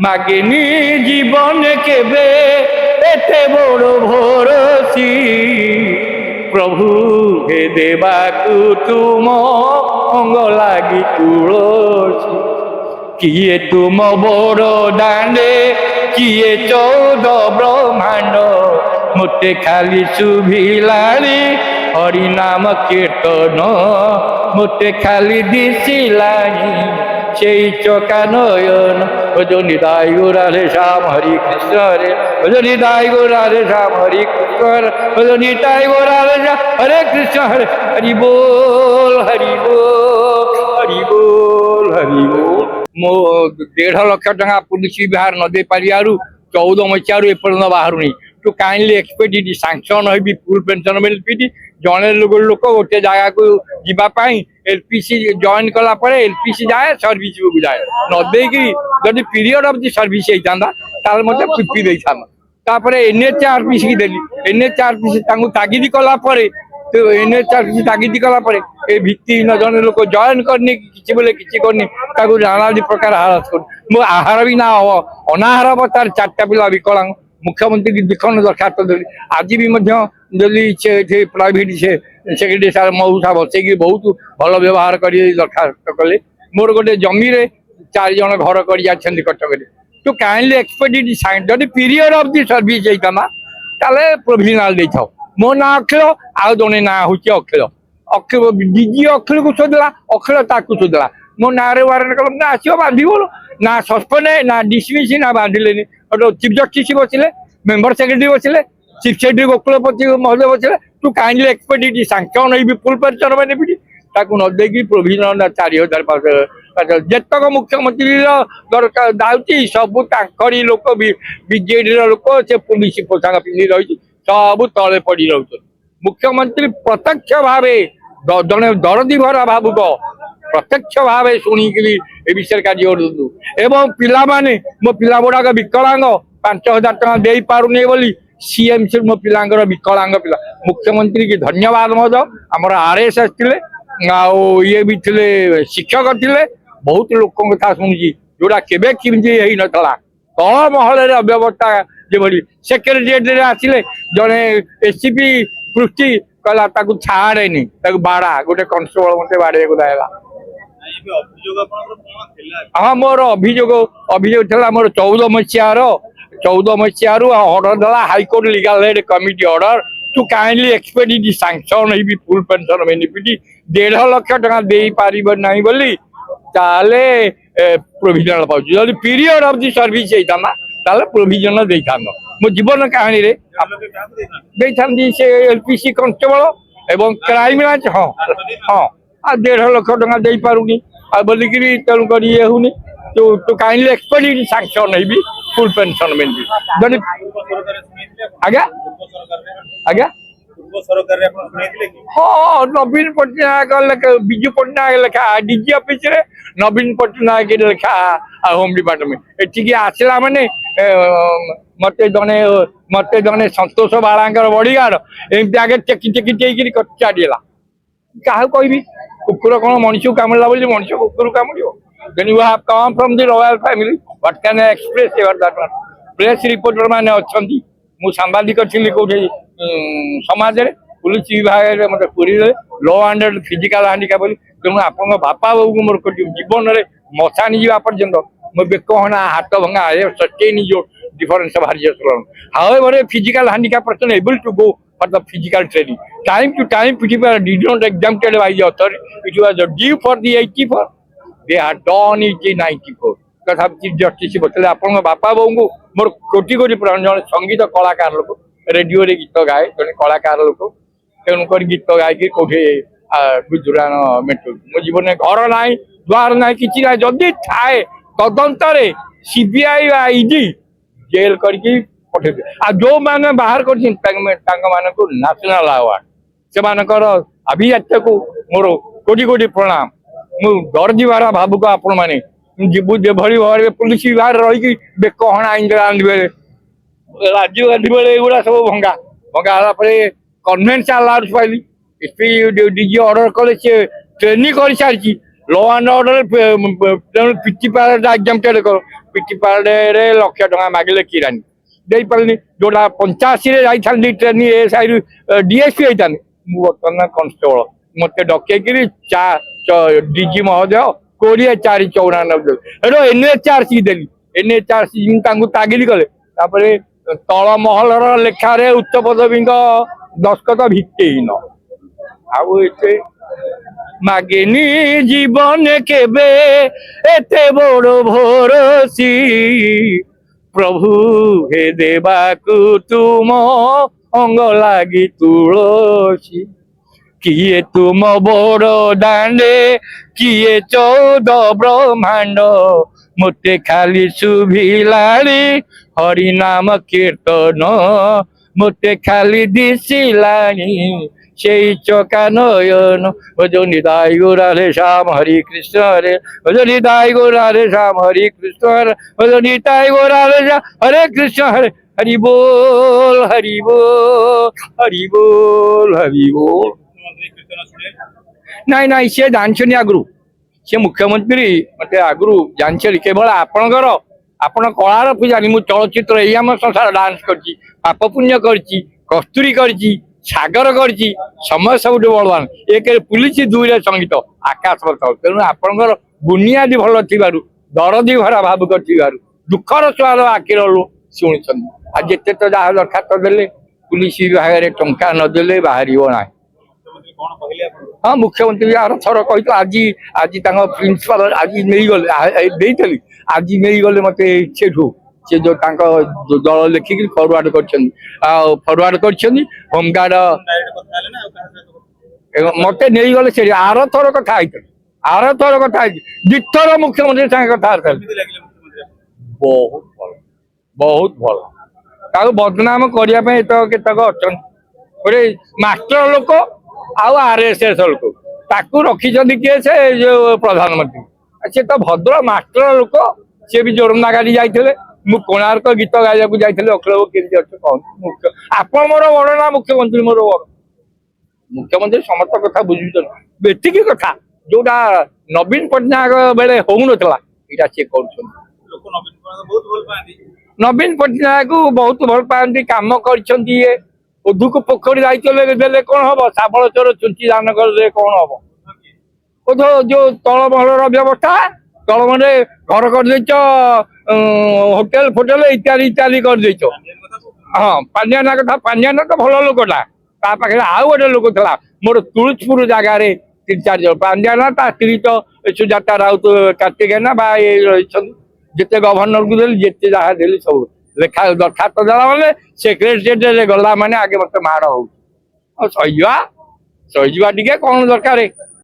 মাগিনী জীবন কেবে এতে বড় ভরসি প্রভু হে দেবাকু তুম অঙ্গ লাগি তুলসী কিয়ে তুম বড় দাণ্ডে কিয়ে 14 ব্রহ্মাণ্ড মতে খালি শুভিলানি হরিনাম কীর্তন মতে খালি দিশিলানি সেই চোখা নয়ন ভজনি দায় গো রাধে শ্যাম হরি কৃষ্ণ হরে ভজনি দায় গো রাধে শ্যাম হরি কৃষ্ণ হরে ভজনি দায় গো রাধে শ্যাম হরে কৃষ্ণ হরে হরি বল হরি বল হরি বল হরি বল মো 1.5 লক্ষ টাকা পুলিশ বিହାର ନ ଦେଇ ପାରିବାରୁ 14 ମସିହାରୁ ଏପର୍ଯ୍ୟନ୍ତ ବାହାରୁନି ଟୁ କାଇଣ୍ଡଲି ଏକ୍ସପେକ୍ଟ ଇଟ୍ ସାଙ୍କସନ୍ ହେବି ଫୁଲ୍ ପେନସନ୍ ବେନିଫିଟ୍ ଜଣେ ଲୋକ ଗୋଟେ ଜାଗାକୁ ଯିବା ପାଇଁ ଏଲପିସି ଜଏନ୍ କଲା ପରେ ଏଲପିସି ଯାଏ ସର୍ଭିସକୁ ଯାଏ ନ ଦେଇକି ଯଦି ପିରିୟଡ଼ ଅଫ୍ ଦି ସର୍ଭିସ ହେଇଥାନ୍ତା ତାହେଲେ ମୋତେ ପିପି ଦେଇଥାନ୍ତା ତାପରେ NHRPC ଦେଲି NHRPC ତାଙ୍କୁ ତାଗିଦ କଲା ପରେ NHRPC ତାଗିଦ କଲା ପରେ ଏ ଭିତ୍ତିହୀନ ଜଣେ ଲୋକ ଜଏନ୍ କରିନି କିଛି ବୋଲେ କିଛି କରିନି ତାକୁ ନାନାଦି ପ୍ରକାର ହାରାସ କରୁ ମୁଁ ଆହାର ବି ନା ଅନାହାର ହବ ତାର 4ଟା ପିଲା ବିକଳାଙ୍ଗ ମୁଖ୍ୟମନ୍ତ୍ରୀ ଦିଖଣ୍ଡ ଦରଖାସ୍ତ ଦେଲି ଆଜି ବି ମଧ୍ୟ ଯଦି ସେ ପ୍ରାଇଭେଟ ସେ ସେକ୍ରେଟାରୀ ସାର୍ ମଉସା ବସେଇକି ବହୁତ ଭଲ ବ୍ୟବହାର କରି ଦରଖାସ୍ତ କଲେ ମୋର ଗୋଟେ ଜମିରେ 4 ଜଣ ଘର କରି ଯାଇଛନ୍ତି କଟକରେ ଟୁ କାଇଣ୍ଡଲି ଏକ୍ସପେକ୍ଟ ଯଦି ପିରିୟଡ଼ ଅଫ୍ ଦି ସର୍ଭିସ ହେଇଥାନ୍ତା ତାହେଲେ ପ୍ରୋଭିଜନାଲ ଦେଇଥାଉ ମୋ ନାଁ ଅଖିଳ ଆଉ ଜଣେ ନାଁ ହଉଛି ଅଖିଳ ଅଖିଳ ଡିଜି ଅଖିଳକୁ ଶୋଧିଲା ଅଖିଳ ତାକୁ ଶୋଧିଲା ମୋ ନାଁରେ ୱାରେଣ୍ଟ କଲମ ନା ଆସିବ ବାନ୍ଧିବ ନା ସସ୍ପେଣ୍ଡ ନା ଡିସମିସ୍ ନା ବାନ୍ଧିଲେନି ଚିଫ ଜଷ୍ଟିସ ବସିଲେ মেম্বার সেক্রেটারি বসলে চিফ সেক্রেটারি গোকুলপতি মহোদয় বসলে to kindly expect it sanction হইবি ফুল পেনশন বেনিফিট তাকে ନ ଦେଇକି ପ୍ରୋଭିଜନାଲ 4,500 ଯେତକ ମୁଖ୍ୟମନ୍ତ୍ରୀର ଦରକାର ଦାଉଛି ସବୁ ତାଙ୍କରି ଲୋକ ବିଜେଡିର ଲୋକ ସେ ପୁଲିସ ପୋଷାକ ପିନ୍ଧି ରହିଛି ସବୁ ତଳେ ପଡି ରହୁଛନ୍ତି ମୁଖ୍ୟମନ୍ତ୍ରୀ ପ୍ରତ୍ୟକ୍ଷ ଭାବେ ଜଣେ ଦରଦୀ ଭରା ଭାବୁକ ପ୍ରତ୍ୟକ୍ଷ ଭାବେ ଶୁଣିକିରି ଏ ବିଷୟରେ କାର୍ଯ୍ୟ କରନ୍ତୁ ଏବଂ ପିଲାମାନେ ମୋ ପିଲା ଗୁଡାକ ବିକଳାଙ୍ଗ 5,000 ଟଙ୍କା ଦେଇପାରୁନି ବୋଲି ସିଏମସି ମୋ ପିଲାଙ୍କର ବିକଳାଙ୍ଗ ପିଲା ମୁଖ୍ୟମନ୍ତ୍ରୀ କି ଧନ୍ୟବାଦ ମଧ୍ୟ ଆମର RSS ଥିଲେ ଆଉ ଇଏ ବି ଥିଲେ ଶିକ୍ଷକ ଥିଲେ ବହୁତ ଲୋକଙ୍କ କଥା ଶୁଣିଛି ଯୋଉଟା କେବେ କେମିତି ହେଇନଥିଲା ତଳ ମହଲରେ ଅବ୍ୟବସ୍ଥା ଯେଭଳି ସେକ୍ରେଟାରିଏଟରେ ଆସିଲେ ଜଣେ SCP ପୃଷ୍ଟି କହିଲା ତାକୁ ଛାଡେନି ତାକୁ ବାଡା ଗୋଟେ କନଷ୍ଟେବଳ ମତେ ବାଡେଇବାକୁ ଦେଲା ହଁ ମୋର ଅଭିଯୋଗ ଥିଲା ମୋର 14 ମସିହାର ଅର୍ଡର ଦେଲା high court legal aid committee order to kindly expect it sanction ହେଇବି ଫୁଲ୍ ପେନସନ ବେନିଫିଟ୍ 1.5 ଲକ୍ଷ ଟଙ୍କା ଦେଇପାରିବ ନାହିଁ ବୋଲି ତାହେଲେ ପ୍ରୋଭିଜନାଲ ପାଉଛି ଯଦି ପିରିୟଡ଼ ଅଫ୍ ଦି ସର୍ଭିସ ହେଇଥାନ୍ତା ତାହେଲେ ପ୍ରୋଭିଜନ ଦେଇଥାନ୍ତ ମୋ ଜୀବନ କାହାଣୀରେ ଦେଇଥାନ୍ତି ସେ LPC କନଷ୍ଟେବଳ ଏବଂ କ୍ରାଇମ ବ୍ରାଞ୍ଚ ହଁ ହଁ ଆଉ 1.5 ଲକ୍ଷ ଟଙ୍କା ଦେଇପାରୁନି ଆଉ ବୋଲିକିରି ତେଣୁକରି ଇଏ ହଉନି two kindly expect it sanction ହେଇବି ଫୁଲ୍ ପେନସନ ବେନିଫିଟ୍ ଯଦି ଆଜ୍ଞା ଆଜ୍ଞା ହଁ ନବୀନ ପଟ୍ଟନାୟକ ଲେଖା ବିଜୁ ପଟ୍ଟନାୟକ ଲେଖା DG ଅଫିସରେ ନବୀନ ପଟ୍ଟନାୟକ ଲେଖା ହୋମ ଡିପାର୍ଟମେଣ୍ଟ ଏଠିକି ଆସିଲା ମାନେ ମତେ ଜଣେ ସନ୍ତୋଷ ବାଳାଙ୍କର ବଡିଗାର୍ଡ ଏମିତି ଆଗେ ଟେକି ଦେଇକିରି ଚାଲିଲା କାହାକୁ କହିବି କୁକୁର କଣ ମଣିଷକୁ କାମୁଡ଼ିଲା ବୋଲି ମଣିଷ କୁକୁରକୁ କାମୁଡ଼ିବ then you have come from the royal family what can I express about that one press reporter ମାନେ ଅଛନ୍ତି ମୁଁ ସାମ୍ବାଦିକ ଥିଲି କୋଉଠି ସମାଜରେ ପୁଲିସ ବିଭାଗରେ ମତେ ପୁରୀରେ ଲ ଆଣ୍ଡ ଅର୍ଡର ଫିଜିକାଲ ହାଣ୍ଡିକାପ ବୋଲି ତେଣୁ ଆପଣଙ୍କ ବାପା ବୋଉଙ୍କୁ ମୋର ଜୀବନରେ ମଶାଣି ଯିବା ପର୍ଯ୍ୟନ୍ତ ମୋ ବେକ ହଣା ହାତ ଭଙ୍ଗା ସଚେଇନ ଯୋଉ difference of various problems. However, a physical handicap person able to go for the physical training. Time to time, people did not exempted by the authority. It was due for the 84. They had done it in 94. तथा chief justice बतले आपण बापा बोंगु मोर कोटी कोटी प्राण जन संगीत कलाकार लोक रेडियो रे गीत गाए जने कलाकार लोक तेन कर गीत गाए कि कोठे गुजरान मेटो मो जीवन में घर नाही द्वार नाही किछि नाही जदी थाए तदंतरे सीबीआई आईडी जेल करके पठे आ जो माने बाहर कर मान को नेशनल अवार्ड से मानकर अभिजात्य को मोर कोटी कोटी प्रणाम मु डर जीवार भावुक आपण माने जीवु जेभली भाव पुलिस विभाग रही बेक हणा इंदिरा गांधी बेले राजीव गांधी बेले एगुड़ा सब भंगा भंगा है कन्वेन्स अलाउंस पाइली एसपी डीजी ऑर्डर कले सी ट्रेनिंग कर सारी law and order PT exam कर ପିଟି ପାର୍ଡରେ ଲକ୍ଷ ଟଙ୍କା ମାଗିଲେ କିରାଣୀ ଦେଇପାରିଲି ଯୋଉଟା 85 ଯାଇଥାନ୍ତି ଟ୍ରେନ୍ ଏସ୍ଆଇ ଡିଏସ୍ପି ହେଇଥାନ୍ତି ମୁଁ ବର୍ତ୍ତମାନ କନଷ୍ଟେବଳ ମତେ ଡକେଇକିରି ଡିଜି ମହୋଦୟ 20/4/94 ଏଠୁ NHRC ଦେଲି NHRC ତାଙ୍କୁ ତାଗିଦ କଲେ ତାପରେ ତଳ ମହଲର ଲେଖାରେ ଉଚ୍ଚ ପଦବୀଙ୍କ ଦସ୍ତଖତ ଭିତ୍ତିହୀନ ଆଉ ଏତେ ମାଗେନି ଜୀବନ କେବେ ଏତେ ବଡ଼ ଭରସି ପ୍ରଭୁ ହେ ଦେବାକୁ ତୁମ ଅଙ୍ଗ ଲାଗି ତୁଳସୀ କିଏ ତୁମ ବଡ଼ ଦାଣ୍ଡେ କିଏ 14 ବ୍ରହ୍ମାଣ୍ଡ ମୋତେ ଖାଲି ଶୁଭିଲାଣି ହରିନାମ କୀର୍ତ୍ତନ ମୋତେ ଖାଲି ଦିଶିଲାଣି সেই চকা নয়ন ভজনি দাই গো রাধে শ্যাম হরি কৃষ্ণ হরে ভজনি দাই গো রাধে শ্যাম হরি কৃষ্ণ হরে ভজনি দাই গো রাধে শ্যাম হরে কৃষ্ণ হরে হরি बोल হরি बोल হরি बोल হরি बोल ନାଇଁ ନାଇଁ ସେ ଜାଣିଛନ୍ତି ଆଗରୁ ସେ ମୁଖ୍ୟମନ୍ତ୍ରୀ ମତେ ଆଗରୁ ଜାଣିଛନ୍ତି କେବଳ ଆପଣଙ୍କର ଆପଣ କଳାର ପୂଜାରୀ ମୁଁ ଚଳଚ୍ଚିତ୍ର ଏଇ ଆମ ସଂସାର ଡାନ୍ସ କରିଛି ପାପ ପୁଣ୍ୟ କରିଛି କସ୍ତୁରୀ କରିଛି ସାଗର କରିଛି ସମୟ ସବୁଠୁ ବଳବାନ ଏକରେ ପୁଲିସ ଦୁଇରେ ସଙ୍ଗୀତ ଆକାଶ ବର୍ତ୍ତମାନ ତେଣୁ ଆପଣଙ୍କର ବୁନିଆଦି ଭଲ ଥିବାରୁ ଦରଦି ଭରା ଭାବୁ କରିଥିବାରୁ ଦୁଃଖର ସ୍ୱାଦ ଆଖିର ଶୁଣିଛନ୍ତି ଆଉ ଯେତେ ତ ଯାହା ଦରଖାସ୍ତ ଦେଲେ ପୁଲିସ ବିଭାଗରେ ଟଙ୍କା ନଦେଲେ ବାହାରିବ ନାହିଁ ହଁ ମୁଖ୍ୟମନ୍ତ୍ରୀ ଆର ଥର କହିଥିଲେ ଆଜି ତାଙ୍କ ପ୍ରିନ୍ସିପାଲ ଆଜି ନେଇଗଲେ ଦେଇଥିଲି ଆଜି ନେଇଗଲେ ମତେ ସେଠୁ ସେ ଯୋଉ ତାଙ୍କ ଦଳ ଲେଖିକି ଫରୱାର୍ଡ କରିଛନ୍ତି ଆଉ ଫରୱାର୍ଡ କରିଛନ୍ତି ହୋମଗାର୍ଡ ମତେ ନେଇଗଲେ ସେ ଆର ଥର କଥା ହେଇଥିଲି ଦିଥର ମୁଖ୍ୟମନ୍ତ୍ରୀ ସାଙ୍ଗେ କଥା ହେଇଥିଲି ବହୁତ ଭଲ ବହୁତ ଭଲ ତାକୁ ବଦନାମ କରିବା ପାଇଁ କେତେକ ଅଛନ୍ତି ଗୋଟେ ମାଷ୍ଟର ଲୋକ ଆଉ RSS ଲୋକ ତାକୁ ରଖିଛନ୍ତି କିଏ ସେ ଯୋଉ ପ୍ରଧାନମନ୍ତ୍ରୀ ସେ ତ ଭଦ୍ର ମାଷ୍ଟର ଲୋକ ସିଏ ବି ଜୋରନ୍ଦା ଗାଡ଼ି ଯାଇଥିଲେ ମୁଁ କୋଣାର୍କ ଗୀତ ଗାଇବାକୁ ଯାଇଥିଲି ଅଖିଳ କେମିତି ଅଛ କହନ୍ତୁ ଆପଣ ମୋର ବଡ ନା ମୁଖ୍ୟମନ୍ତ୍ରୀ ମୋର ବଡ ମୁଖ୍ୟମନ୍ତ୍ରୀ ସମସ୍ତ କଥା ବୁଝୁଛନ୍ତି ଏତିକି କଥା ଯୋଉଟା ନବୀନ ପଟ୍ଟନାୟକ ବେଳେ ହଉନଥିଲା ଏଇଟା ସିଏ କରୁଛନ୍ତି ନବୀନ ପଟ୍ଟନାୟକ ବହୁତ ଭଲ ପାଆନ୍ତି କାମ କରିଛନ୍ତି ଇଏ ଓଧୁକୁ ପୋଖରୀ ଦାୟିତ୍ୱ ଦେଲେ କଣ ହବ ଶାବଳ ଚୋର ଚୁଞ୍ଚି ଦାନ କରିଦେଲେ କଣ ହବ ଓଧ ଯୋଉ ତଳମହଲର ବ୍ୟବସ୍ଥା ତଳମହଲରେ ଘର କରିଦେଇଛ ହୋଟେଲ ଫୋଟେଲ ଇତ୍ୟାଦି ଇତ୍ୟାଦି କରିଦେଇଛ ହଁ ପାଣ୍ଡିଆନା କଥା ପାଣ୍ଡିଆନା ତ ଭଲ ଲୋକଟା ତା ପାଖରେ ଆଉ ଗୋଟେ ଲୋକ ଥିଲା ମୋର ତୁଳସପୁର ଜାଗାରେ 3-4 ଜଣ ପାଣ୍ଡିଆନା ତା ସ୍ତ୍ରୀ ତ ସୁଜାତା ରାଉତ କାର୍ତ୍ତିକେୟନା ବା ରହିଛନ୍ତି ଯେତେ ଗଭର୍ଣ୍ଣରକୁ ଦେଲି ଯେତେ ଯାହା ଦେଲି ସବୁ ଲେଖା ଦରଖାସ୍ତ ଦେଲା ମାନେ ସେକ୍ରେଟାରିଏଟରେ ଗଲା ମାନେ ଆଗେ ମତେ ମାଡ଼ ହଉଛି ଆଉ ସହିଯିବା ଟିକେ କଣ ଦରକାର